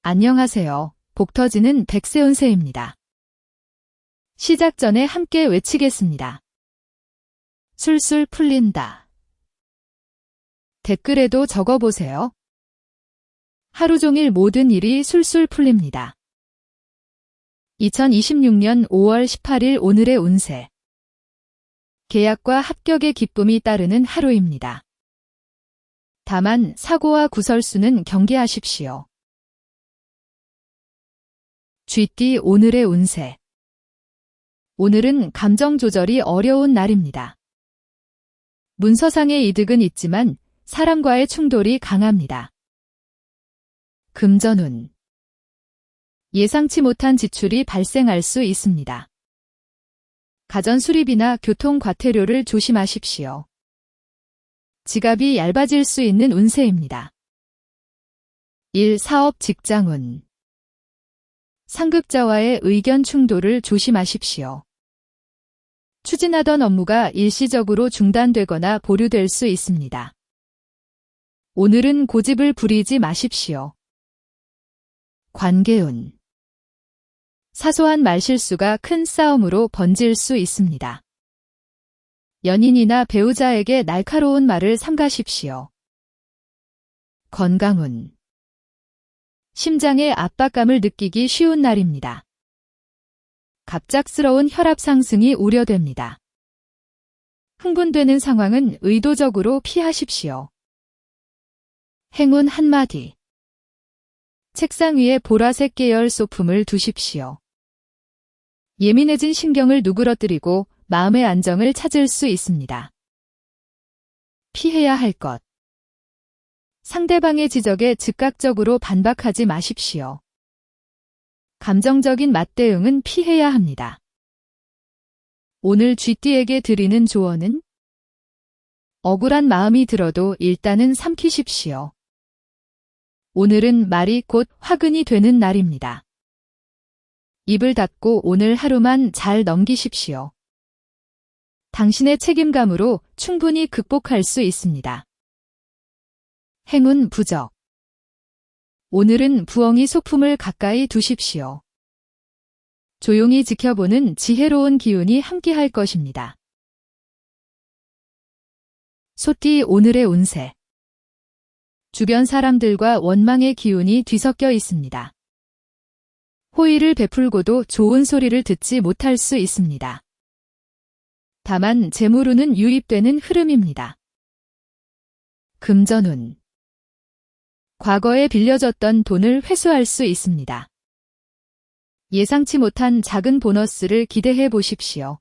안녕하세요. 복 터지는 백세운세입니다. 시작 전에 함께 외치겠습니다. 술술 풀린다. 댓글에도 적어보세요. 하루 종일 모든 일이 술술 풀립니다. 2026년 5월 18일 오늘의 운세. 계약과 합격의 기쁨이 따르는 하루입니다. 다만 사고와 구설수는 경계하십시오. 쥐띠 오늘의 운세. 오늘은 감정 조절이 어려운 날입니다. 문서상의 이득은 있지만 사람과의 충돌이 강합니다. 금전운. 예상치 못한 지출이 발생할 수 있습니다. 가전 수리비나 교통 과태료를 조심하십시오. 지갑이 얇아질 수 있는 운세입니다. 일, 사업, 직장운. 상급자와의 의견 충돌을 조심하십시오. 추진하던 업무가 일시적으로 중단되거나 보류될 수 있습니다. 오늘은 고집을 부리지 마십시오. 관계운. 사소한 말실수가 큰 싸움으로 번질 수 있습니다. 연인이나 배우자에게 날카로운 말을 삼가십시오. 건강운. 심장의 압박감을 느끼기 쉬운 날입니다. 갑작스러운 혈압 상승이 우려됩니다. 흥분되는 상황은 의도적으로 피하십시오. 행운 한마디. 책상 위에 보라색 계열 소품을 두십시오. 예민해진 신경을 누그러뜨리고 마음의 안정을 찾을 수 있습니다. 피해야 할 것. 상대방의 지적에 즉각적으로 반박하지 마십시오. 감정적인 맞대응은 피해야 합니다. 오늘 쥐띠에게 드리는 조언은? 억울한 마음이 들어도 일단은 삼키십시오. 오늘은 말이 곧 화근이 되는 날입니다. 입을 닫고 오늘 하루만 잘 넘기십시오. 당신의 책임감으로 충분히 극복할 수 있습니다. 행운 부적. 오늘은 부엉이 소품을 가까이 두십시오. 조용히 지켜보는 지혜로운 기운이 함께할 것입니다. 소띠 오늘의 운세. 주변 사람들과 원망의 기운이 뒤섞여 있습니다. 호의를 베풀고도 좋은 소리를 듣지 못할 수 있습니다. 다만 재물운은 유입되는 흐름입니다. 금전운. 과거에 빌려줬던 돈을 회수할 수 있습니다. 예상치 못한 작은 보너스를 기대해 보십시오.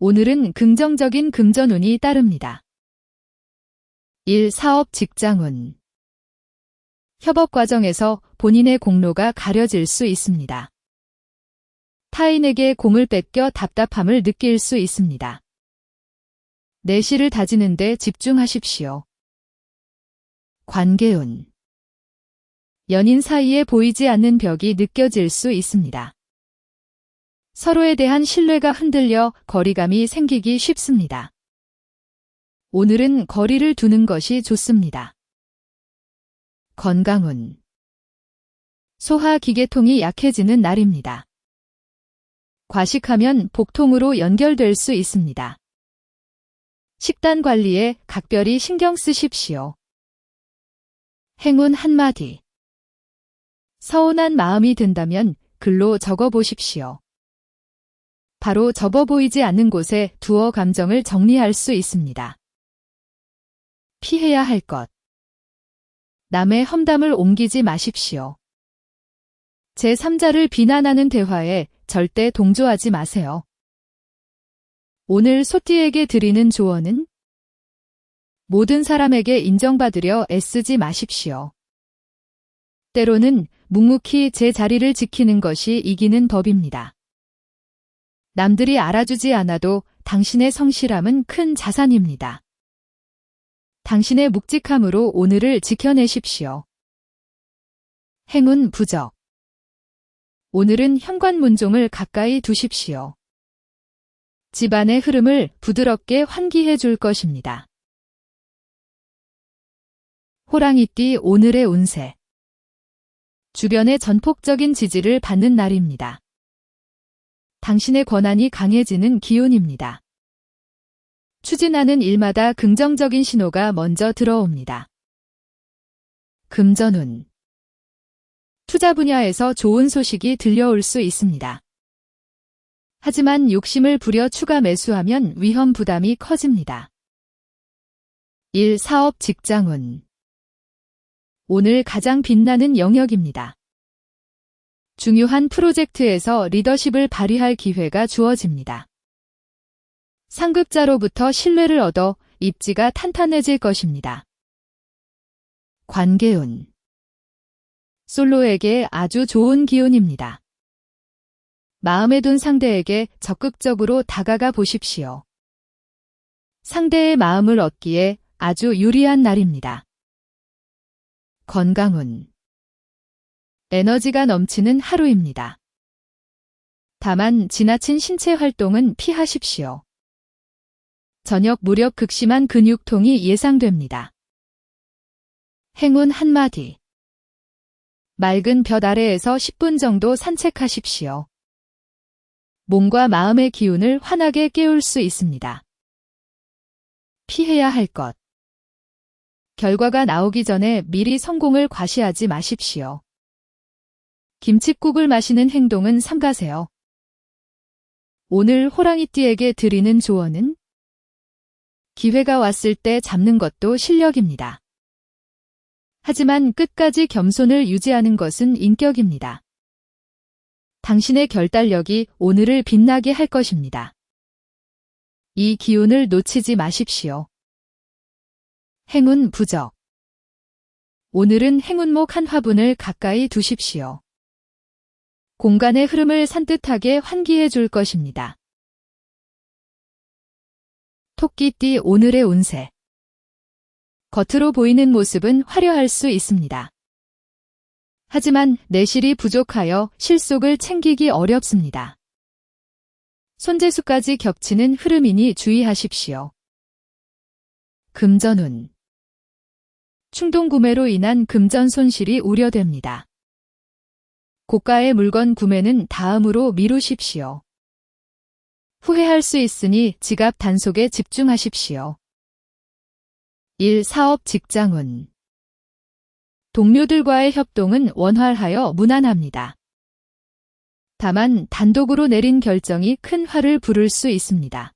오늘은 긍정적인 금전운이 따릅니다. 일, 사업, 직장운. 협업 과정에서 본인의 공로가 가려질 수 있습니다. 타인에게 공을 뺏겨 답답함을 느낄 수 있습니다. 내실을 다지는 데 집중하십시오. 관계운. 연인 사이에 보이지 않는 벽이 느껴질 수 있습니다. 서로에 대한 신뢰가 흔들려 거리감이 생기기 쉽습니다. 오늘은 거리를 두는 것이 좋습니다. 건강운. 소화기계통이 약해지는 날입니다. 과식하면 복통으로 연결될 수 있습니다. 식단 관리에 각별히 신경 쓰십시오. 행운 한마디. 서운한 마음이 든다면 글로 적어보십시오. 바로 접어 보이지 않는 곳에 두어 감정을 정리할 수 있습니다. 피해야 할 것. 남의 험담을 옮기지 마십시오. 제3자를 비난하는 대화에 절대 동조하지 마세요. 오늘 소띠에게 드리는 조언은? 모든 사람에게 인정받으려 애쓰지 마십시오. 때로는 묵묵히 제 자리를 지키는 것이 이기는 법입니다. 남들이 알아주지 않아도 당신의 성실함은 큰 자산입니다. 당신의 묵직함으로 오늘을 지켜내십시오. 행운 부적. 오늘은 현관문종을 가까이 두십시오. 집안의 흐름을 부드럽게 환기해 줄 것입니다. 호랑이띠 오늘의 운세. 주변의 전폭적인 지지를 받는 날입니다. 당신의 권한이 강해지는 기운입니다. 추진하는 일마다 긍정적인 신호가 먼저 들어옵니다. 금전운. 투자 분야에서 좋은 소식이 들려올 수 있습니다. 하지만 욕심을 부려 추가 매수하면 위험 부담이 커집니다. 일, 사업, 직장운. 오늘 가장 빛나는 영역입니다. 중요한 프로젝트에서 리더십을 발휘할 기회가 주어집니다. 상급자로부터 신뢰를 얻어 입지가 탄탄해질 것입니다. 관계운. 솔로에게 아주 좋은 기운입니다. 마음에 둔 상대에게 적극적으로 다가가 보십시오. 상대의 마음을 얻기에 아주 유리한 날입니다. 건강운. 에너지가 넘치는 하루입니다. 다만 지나친 신체 활동은 피하십시오. 저녁 무렵 극심한 근육통이 예상됩니다. 행운 한마디. 맑은 볕 아래에서 10분 정도 산책하십시오. 몸과 마음의 기운을 환하게 깨울 수 있습니다. 피해야 할 것. 결과가 나오기 전에 미리 성공을 과시하지 마십시오. 김칫국을 마시는 행동은 삼가세요. 오늘 호랑이띠에게 드리는 조언은 기회가 왔을 때 잡는 것도 실력입니다. 하지만 끝까지 겸손을 유지하는 것은 인격입니다. 당신의 결단력이 오늘을 빛나게 할 것입니다. 이 기운을 놓치지 마십시오. 행운 부적. 오늘은 행운목 한 화분을 가까이 두십시오. 공간의 흐름을 산뜻하게 환기해 줄 것입니다. 토끼띠 오늘의 운세. 겉으로 보이는 모습은 화려할 수 있습니다. 하지만 내실이 부족하여 실속을 챙기기 어렵습니다. 손재수까지 겹치는 흐름이니 주의하십시오. 금전운. 충동 구매로 인한 금전 손실이 우려됩니다. 고가의 물건 구매는 다음으로 미루십시오. 후회할 수 있으니 지갑 단속에 집중하십시오. 일, 사업, 직장운. 동료들과의 협동은 원활하여 무난합니다. 다만 단독으로 내린 결정이 큰 화를 부를 수 있습니다.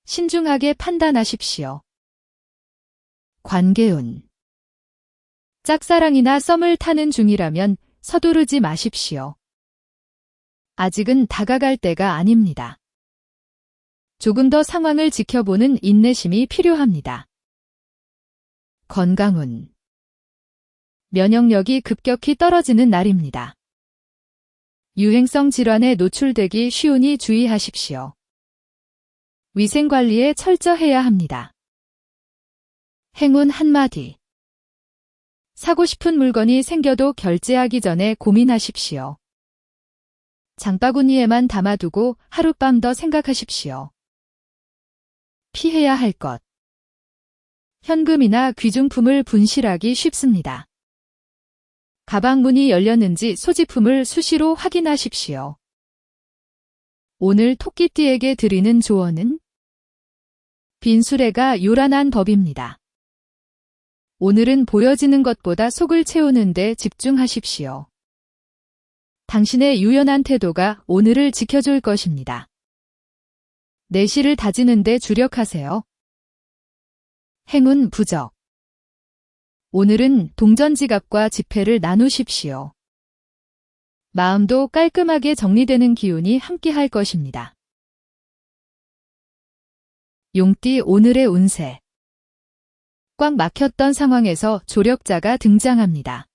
신중하게 판단하십시오. 관계운. 짝사랑이나 썸을 타는 중이라면 서두르지 마십시오. 아직은 다가갈 때가 아닙니다. 조금 더 상황을 지켜보는 인내심이 필요합니다. 건강운. 면역력이 급격히 떨어지는 날입니다. 유행성 질환에 노출되기 쉬우니 주의하십시오. 위생관리에 철저해야 합니다. 행운 한마디. 사고 싶은 물건이 생겨도 결제하기 전에 고민하십시오. 장바구니에만 담아두고 하룻밤 더 생각하십시오. 피해야 할 것. 현금이나 귀중품을 분실하기 쉽습니다. 가방 문이 열렸는지 소지품을 수시로 확인하십시오. 오늘 토끼띠에게 드리는 조언은 빈수레가 요란한 법입니다. 오늘은 보여지는 것보다 속을 채우는 데 집중하십시오. 당신의 유연한 태도가 오늘을 지켜줄 것입니다. 내실을 다지는 데 주력하세요. 행운 부적. 오늘은 동전지갑과 지폐를 나누십시오. 마음도 깔끔하게 정리되는 기운이 함께할 것입니다. 용띠 오늘의 운세. 꽉 막혔던 상황에서 조력자가 등장합니다.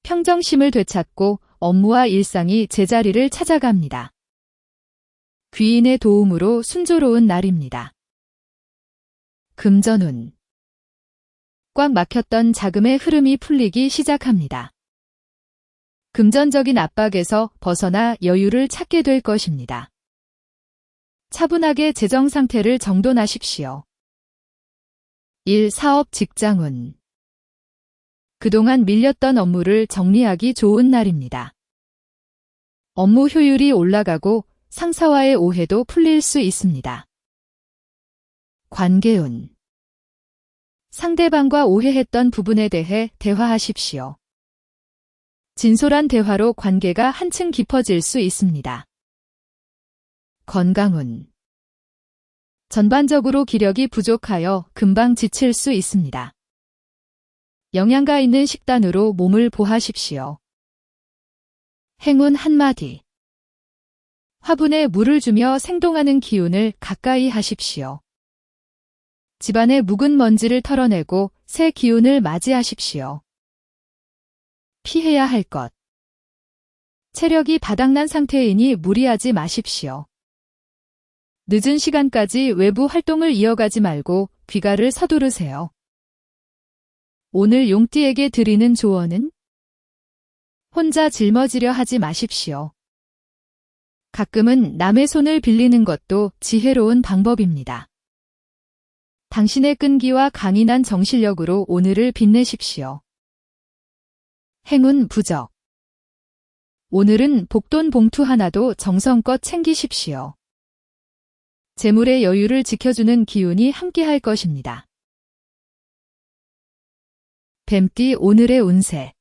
평정심을 되찾고 업무와 일상이 제자리를 찾아갑니다. 귀인의 도움으로 순조로운 날입니다. 금전운. 꽉 막혔던 자금의 흐름이 풀리기 시작합니다. 금전적인 압박에서 벗어나 여유를 찾게 될 것입니다. 차분하게 재정 상태를 정돈하십시오. 일, 사업, 직장운. 그동안 밀렸던 업무를 정리하기 좋은 날입니다. 업무 효율이 올라가고 상사와의 오해도 풀릴 수 있습니다. 관계운. 상대방과 오해했던 부분에 대해 대화하십시오. 진솔한 대화로 관계가 한층 깊어질 수 있습니다. 건강운. 전반적으로 기력이 부족하여 금방 지칠 수 있습니다. 영양가 있는 식단으로 몸을 보하십시오. 행운 한마디. 화분에 물을 주며 생동하는 기운을 가까이 하십시오. 집안의 묵은 먼지를 털어내고 새 기운을 맞이하십시오. 피해야 할 것. 체력이 바닥난 상태이니 무리하지 마십시오. 늦은 시간까지 외부 활동을 이어가지 말고 귀가를 서두르세요. 오늘 용띠에게 드리는 조언은? 혼자 짊어지려 하지 마십시오. 가끔은 남의 손을 빌리는 것도 지혜로운 방법입니다. 당신의 끈기와 강인한 정신력으로 오늘을 빛내십시오. 행운 부적. 오늘은 복돈 봉투 하나도 정성껏 챙기십시오. 재물의 여유를 지켜주는 기운이 함께할 것입니다. 뱀띠 오늘의 운세.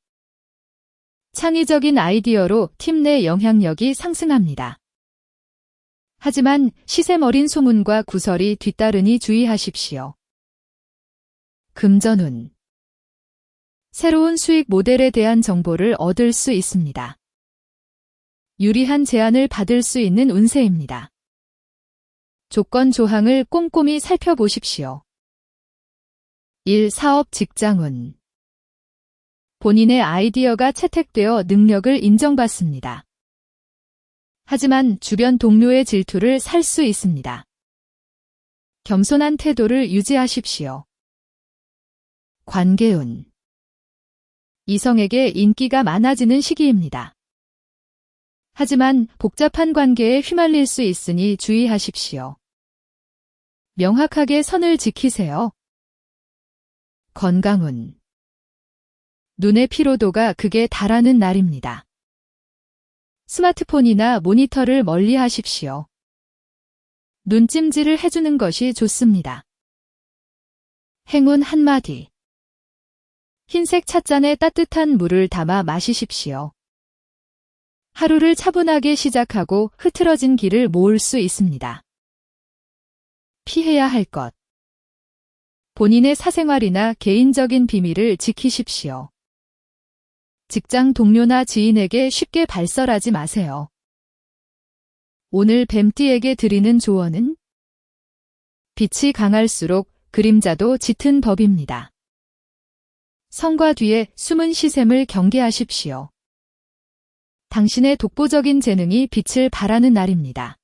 창의적인 아이디어로 팀 내 영향력이 상승합니다. 하지만 시샘어린 소문과 구설이 뒤따르니 주의하십시오. 금전운. 새로운 수익 모델에 대한 정보를 얻을 수 있습니다. 유리한 제안을 받을 수 있는 운세입니다. 조건 조항을 꼼꼼히 살펴보십시오. 일, 사업, 직장운. 본인의 아이디어가 채택되어 능력을 인정받습니다. 하지만 주변 동료의 질투를 살 수 있습니다. 겸손한 태도를 유지하십시오. 관계운. 이성에게 인기가 많아지는 시기입니다. 하지만 복잡한 관계에 휘말릴 수 있으니 주의하십시오. 명확하게 선을 지키세요. 건강운. 눈의 피로도가 극에 달하는 날입니다. 스마트폰이나 모니터를 멀리 하십시오. 눈찜질을 해주는 것이 좋습니다. 행운 한마디. 흰색 찻잔에 따뜻한 물을 담아 마시십시오. 하루를 차분하게 시작하고 흐트러진 길을 모을 수 있습니다. 피해야 할 것. 본인의 사생활이나 개인적인 비밀을 지키십시오. 직장 동료나 지인에게 쉽게 발설하지 마세요. 오늘 뱀띠에게 드리는 조언은? 빛이 강할수록 그림자도 짙은 법입니다. 성과 뒤에 숨은 시샘을 경계하십시오. 당신의 독보적인 재능이 빛을 발하는 날입니다.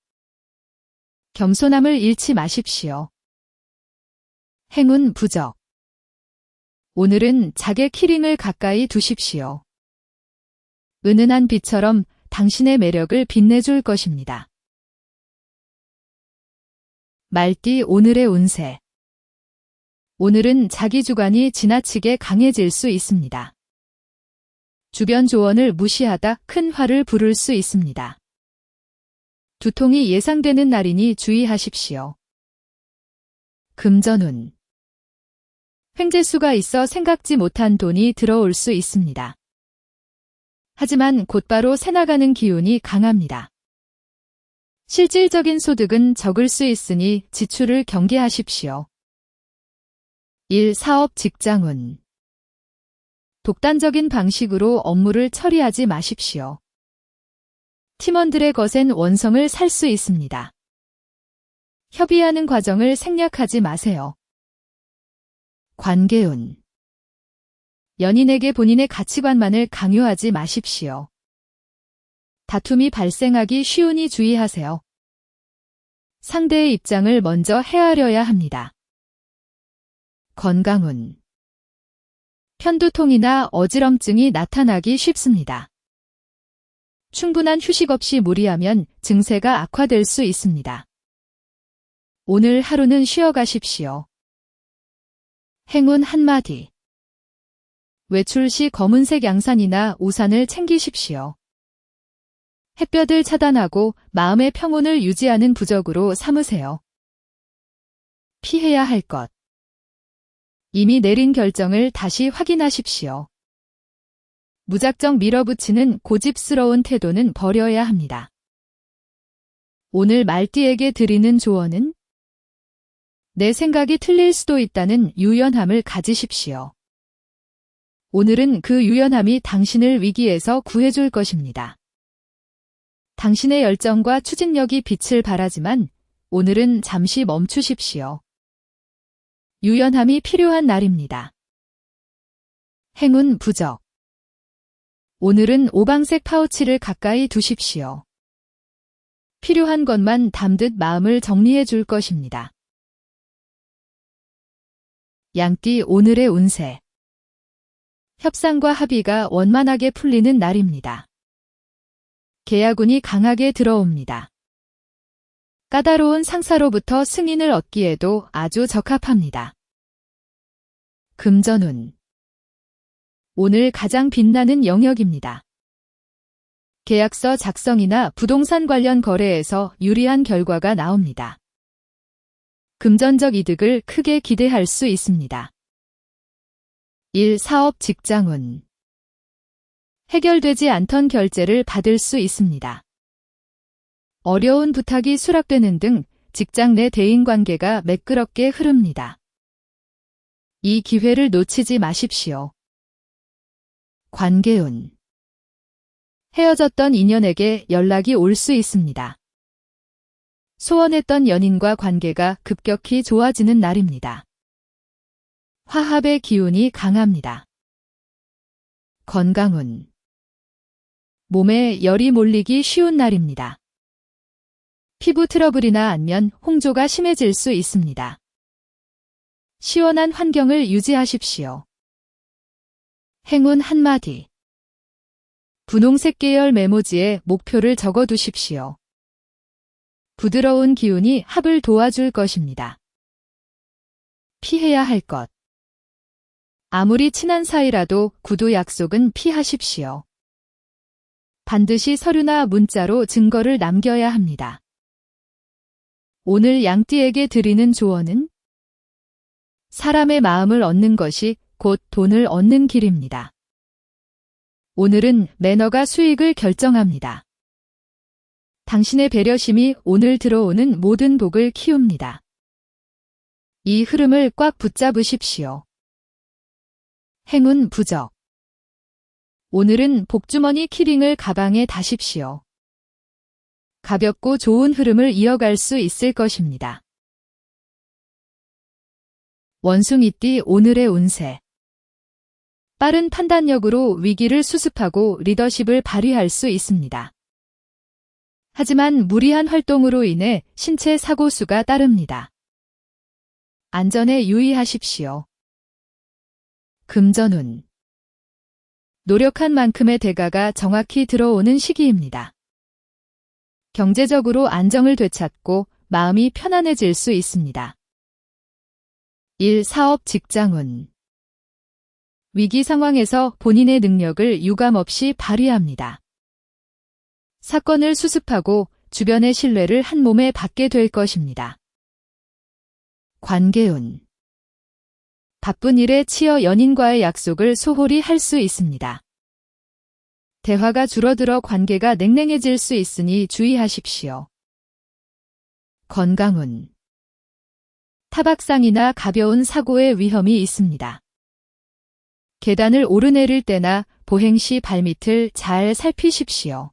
겸손함을 잃지 마십시오. 행운 부적. 오늘은 자개 키링을 가까이 두십시오. 은은한 빛처럼 당신의 매력을 빛내줄 것입니다. 말띠 오늘의 운세. 오늘은 자기 주관이 지나치게 강해질 수 있습니다. 주변 조언을 무시하다 큰 화를 부를 수 있습니다. 두통이 예상되는 날이니 주의하십시오. 금전운. 횡재수가 있어 생각지 못한 돈이 들어올 수 있습니다. 하지만 곧바로 새나가는 기운이 강합니다. 실질적인 소득은 적을 수 있으니 지출을 경계하십시오. 일, 사업, 직장운. 독단적인 방식으로 업무를 처리하지 마십시오. 팀원들의 거센 원성을 살 수 있습니다. 협의하는 과정을 생략하지 마세요. 관계운. 연인에게 본인의 가치관만을 강요하지 마십시오. 다툼이 발생하기 쉬우니 주의하세요. 상대의 입장을 먼저 헤아려야 합니다. 건강운. 편두통이나 어지럼증이 나타나기 쉽습니다. 충분한 휴식 없이 무리하면 증세가 악화될 수 있습니다. 오늘 하루는 쉬어 가십시오. 행운 한마디. 외출 시 검은색 양산이나 우산을 챙기십시오. 햇볕을 차단하고 마음의 평온을 유지하는 부적으로 삼으세요. 피해야 할 것. 이미 내린 결정을 다시 확인하십시오. 무작정 밀어붙이는 고집스러운 태도는 버려야 합니다. 오늘 말띠에게 드리는 조언은 내 생각이 틀릴 수도 있다는 유연함을 가지십시오. 오늘은 그 유연함이 당신을 위기에서 구해줄 것입니다. 당신의 열정과 추진력이 빛을 발하지만 오늘은 잠시 멈추십시오. 유연함이 필요한 날입니다. 행운 부적. 오늘은 오방색 파우치를 가까이 두십시오. 필요한 것만 담듯 마음을 정리해 줄 것입니다. 양띠 오늘의 운세. 협상과 합의가 원만하게 풀리는 날입니다. 계약운이 강하게 들어옵니다. 까다로운 상사로부터 승인을 얻기에도 아주 적합합니다. 금전운. 오늘 가장 빛나는 영역입니다. 계약서 작성이나 부동산 관련 거래에서 유리한 결과가 나옵니다. 금전적 이득을 크게 기대할 수 있습니다. 일, 사업, 직장운. 해결되지 않던 결제를 받을 수 있습니다. 어려운 부탁이 수락되는 등 직장 내 대인관계가 매끄럽게 흐릅니다. 이 기회를 놓치지 마십시오. 관계운. 헤어졌던 인연에게 연락이 올 수 있습니다. 소원했던 연인과 관계가 급격히 좋아지는 날입니다. 화합의 기운이 강합니다. 건강운. 몸에 열이 몰리기 쉬운 날입니다. 피부 트러블이나 안면, 홍조가 심해질 수 있습니다. 시원한 환경을 유지하십시오. 행운 한마디. 분홍색 계열 메모지에 목표를 적어두십시오. 부드러운 기운이 합을 도와줄 것입니다. 피해야 할 것. 아무리 친한 사이라도 구두 약속은 피하십시오. 반드시 서류나 문자로 증거를 남겨야 합니다. 오늘 양띠에게 드리는 조언은 사람의 마음을 얻는 것이 곧 돈을 얻는 길입니다. 오늘은 매너가 수익을 결정합니다. 당신의 배려심이 오늘 들어오는 모든 복을 키웁니다. 이 흐름을 꽉 붙잡으십시오. 행운 부적. 오늘은 복주머니 키링을 가방에 다십시오. 가볍고 좋은 흐름을 이어갈 수 있을 것입니다. 원숭이띠 오늘의 운세. 빠른 판단력으로 위기를 수습하고 리더십을 발휘할 수 있습니다. 하지만 무리한 활동으로 인해 신체 사고수가 따릅니다. 안전에 유의하십시오. 금전운. 노력한 만큼의 대가가 정확히 들어오는 시기입니다. 경제적으로 안정을 되찾고 마음이 편안해질 수 있습니다. 일, 사업, 직장운. 위기 상황에서 본인의 능력을 유감없이 발휘합니다. 사건을 수습하고 주변의 신뢰를 한 몸에 받게 될 것입니다. 관계운. 바쁜 일에 치여 연인과의 약속을 소홀히 할 수 있습니다. 대화가 줄어들어 관계가 냉랭해질 수 있으니 주의하십시오. 건강운. 타박상이나 가벼운 사고의 위험이 있습니다. 계단을 오르내릴 때나 보행 시 발밑을 잘 살피십시오.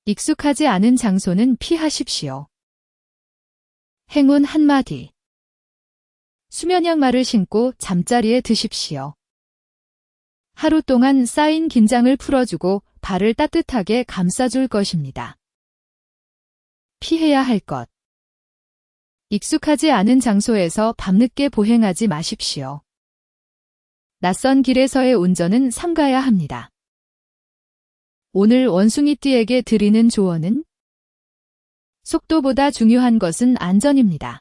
익숙하지 않은 장소는 피하십시오. 행운 한마디. 수면 양말을 신고 잠자리에 드십시오. 하루 동안 쌓인 긴장을 풀어주고 발을 따뜻하게 감싸줄 것입니다. 피해야 할 것. 익숙하지 않은 장소에서 밤늦게 보행하지 마십시오. 낯선 길에서의 운전은 삼가야 합니다. 오늘 원숭이띠에게 드리는 조언은 속도보다 중요한 것은 안전입니다.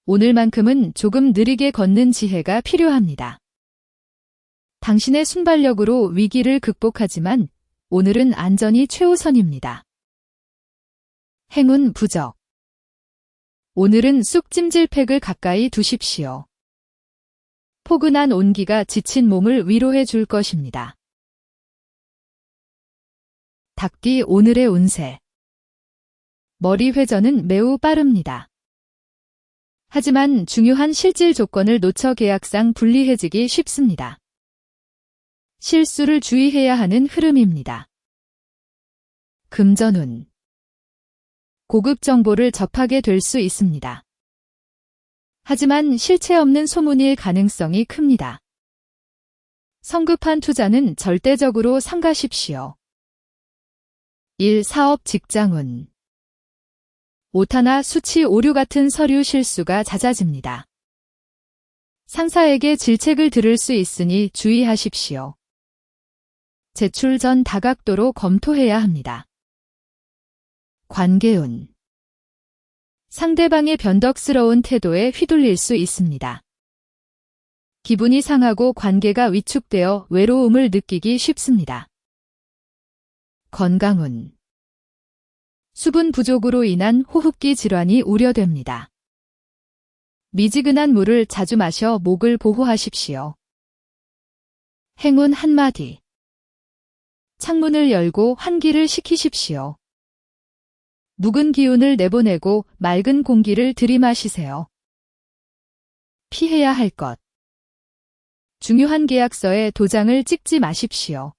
오늘만큼은 조금 느리게 걷는 지혜가 필요합니다. 당신의 순발력으로 위기를 극복하지만 오늘은 안전이 최우선입니다. 행운 부적. 오늘은 쑥찜질팩을 가까이 두십시오. 포근한 온기가 지친 몸을 위로해 줄 것입니다. 닭띠 오늘의 운세. 머리 회전은 매우 빠릅니다. 하지만 중요한 실질 조건을 놓쳐 계약상 불리해지기 쉽습니다. 실수를 주의해야 하는 흐름입니다. 금전운. 고급 정보를 접하게 될 수 있습니다. 하지만 실체 없는 소문일 가능성이 큽니다. 성급한 투자는 절대적으로 삼가십시오. 일, 사업, 직장운. 오타나 수치 오류 같은 서류 실수가 잦아집니다. 상사에게 질책을 들을 수 있으니 주의하십시오. 제출 전 다각도로 검토해야 합니다. 관계운. 상대방의 변덕스러운 태도에 휘둘릴 수 있습니다. 기분이 상하고 관계가 위축되어 외로움을 느끼기 쉽습니다. 건강운. 수분 부족으로 인한 호흡기 질환이 우려됩니다. 미지근한 물을 자주 마셔 목을 보호하십시오. 행운 한마디. 창문을 열고 환기를 시키십시오. 묵은 기운을 내보내고 맑은 공기를 들이마시세요. 피해야 할 것. 중요한 계약서에 도장을 찍지 마십시오.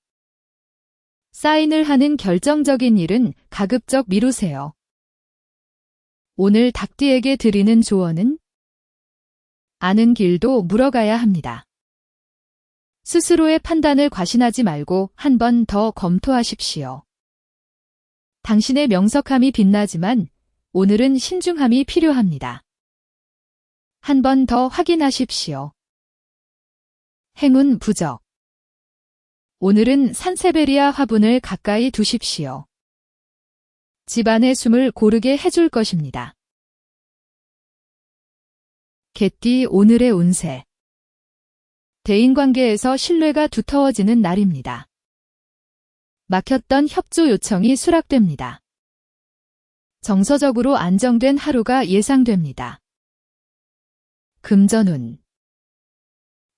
사인을 하는 결정적인 일은 가급적 미루세요. 오늘 닭띠에게 드리는 조언은 아는 길도 물어가야 합니다. 스스로의 판단을 과신하지 말고 한 번 더 검토하십시오. 당신의 명석함이 빛나지만 오늘은 신중함이 필요합니다. 한 번 더 확인하십시오. 행운 부적. 오늘은 산세베리아 화분을 가까이 두십시오. 집안의 숨을 고르게 해줄 것입니다. 개띠 오늘의 운세. 대인관계에서 신뢰가 두터워지는 날입니다. 막혔던 협조 요청이 수락됩니다. 정서적으로 안정된 하루가 예상됩니다. 금전운.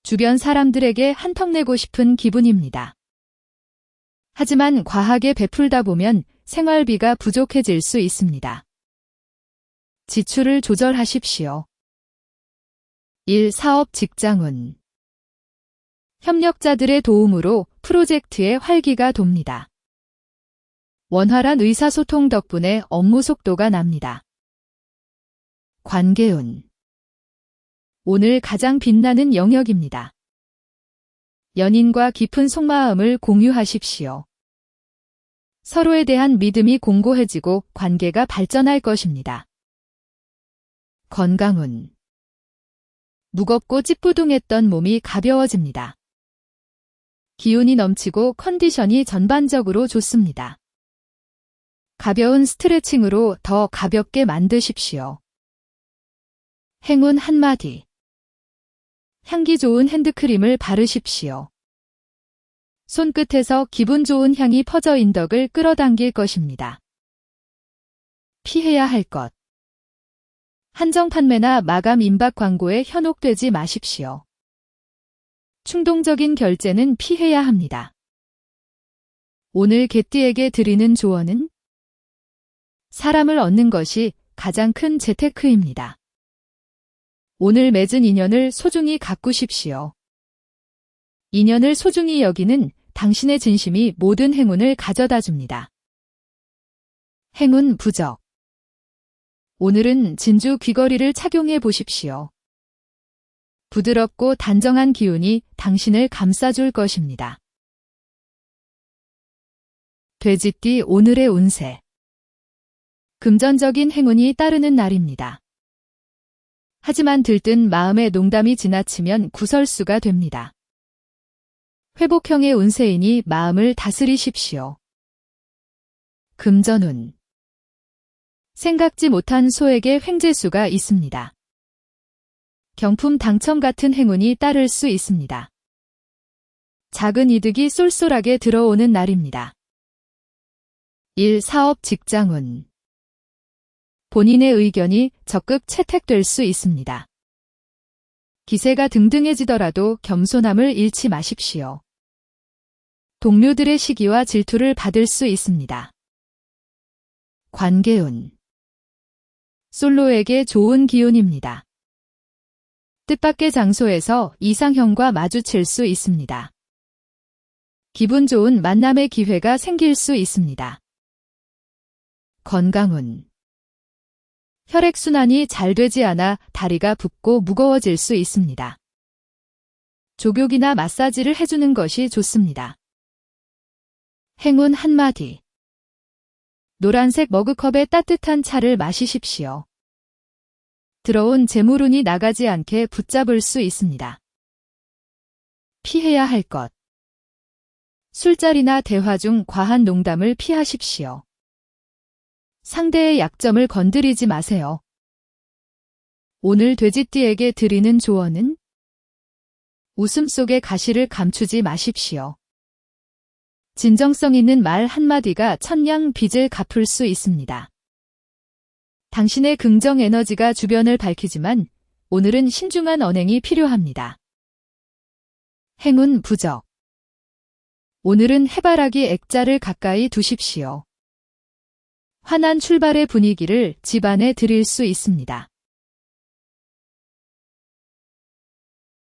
주변 사람들에게 한턱 내고 싶은 기분입니다. 하지만 과하게 베풀다 보면 생활비가 부족해질 수 있습니다. 지출을 조절하십시오. 일, 사업, 직장운. 협력자들의 도움으로 프로젝트에 활기가 돕니다. 원활한 의사소통 덕분에 업무 속도가 납니다. 관계운. 오늘 가장 빛나는 영역입니다. 연인과 깊은 속마음을 공유하십시오. 서로에 대한 믿음이 공고해지고 관계가 발전할 것입니다. 건강운. 무겁고 찌뿌둥했던 몸이 가벼워집니다. 기운이 넘치고 컨디션이 전반적으로 좋습니다. 가벼운 스트레칭으로 더 가볍게 만드십시오. 행운 한마디. 향기 좋은 핸드크림을 바르십시오. 손끝에서 기분 좋은 향이 퍼져 인덕을 끌어당길 것입니다. 피해야 할 것. 한정 판매나 마감 임박 광고에 현혹되지 마십시오. 충동적인 결제는 피해야 합니다. 오늘 개띠에게 드리는 조언은 사람을 얻는 것이 가장 큰 재테크입니다. 오늘 맺은 인연을 소중히 가꾸십시오. 인연을 소중히 여기는 당신의 진심이 모든 행운을 가져다 줍니다. 행운 부적. 오늘은 진주 귀걸이를 착용해 보십시오. 부드럽고 단정한 기운이 당신을 감싸줄 것입니다. 돼지띠 오늘의 운세. 금전적인 행운이 따르는 날입니다. 하지만 들뜬 마음의 농담이 지나치면 구설수가 됩니다. 회복형의 운세이니 마음을 다스리십시오. 금전운. 생각지 못한 소액의 횡재수가 있습니다. 경품 당첨 같은 행운이 따를 수 있습니다. 작은 이득이 쏠쏠하게 들어오는 날입니다. 1. 사업 직장운. 본인의 의견이 적극 채택될 수 있습니다. 기세가 등등해지더라도 겸손함을 잃지 마십시오. 동료들의 시기와 질투를 받을 수 있습니다. 관계운. 솔로에게 좋은 기운입니다. 뜻밖의 장소에서 이상형과 마주칠 수 있습니다. 기분 좋은 만남의 기회가 생길 수 있습니다. 건강운. 혈액순환이 잘 되지 않아 다리가 붓고 무거워질 수 있습니다. 족욕이나 마사지를 해주는 것이 좋습니다. 행운 한마디. 노란색 머그컵에 따뜻한 차를 마시십시오. 들어온 재물운이 나가지 않게 붙잡을 수 있습니다. 피해야 할 것. 술자리나 대화 중 과한 농담을 피하십시오. 상대의 약점을 건드리지 마세요. 오늘 돼지띠에게 드리는 조언은 웃음 속에 가시를 감추지 마십시오. 진정성 있는 말 한마디가 천냥 빚을 갚을 수 있습니다. 당신의 긍정 에너지가 주변을 밝히지만 오늘은 신중한 언행이 필요합니다. 행운 부적. 오늘은 해바라기 액자를 가까이 두십시오. 환한 출발의 분위기를 집안에 드릴 수 있습니다.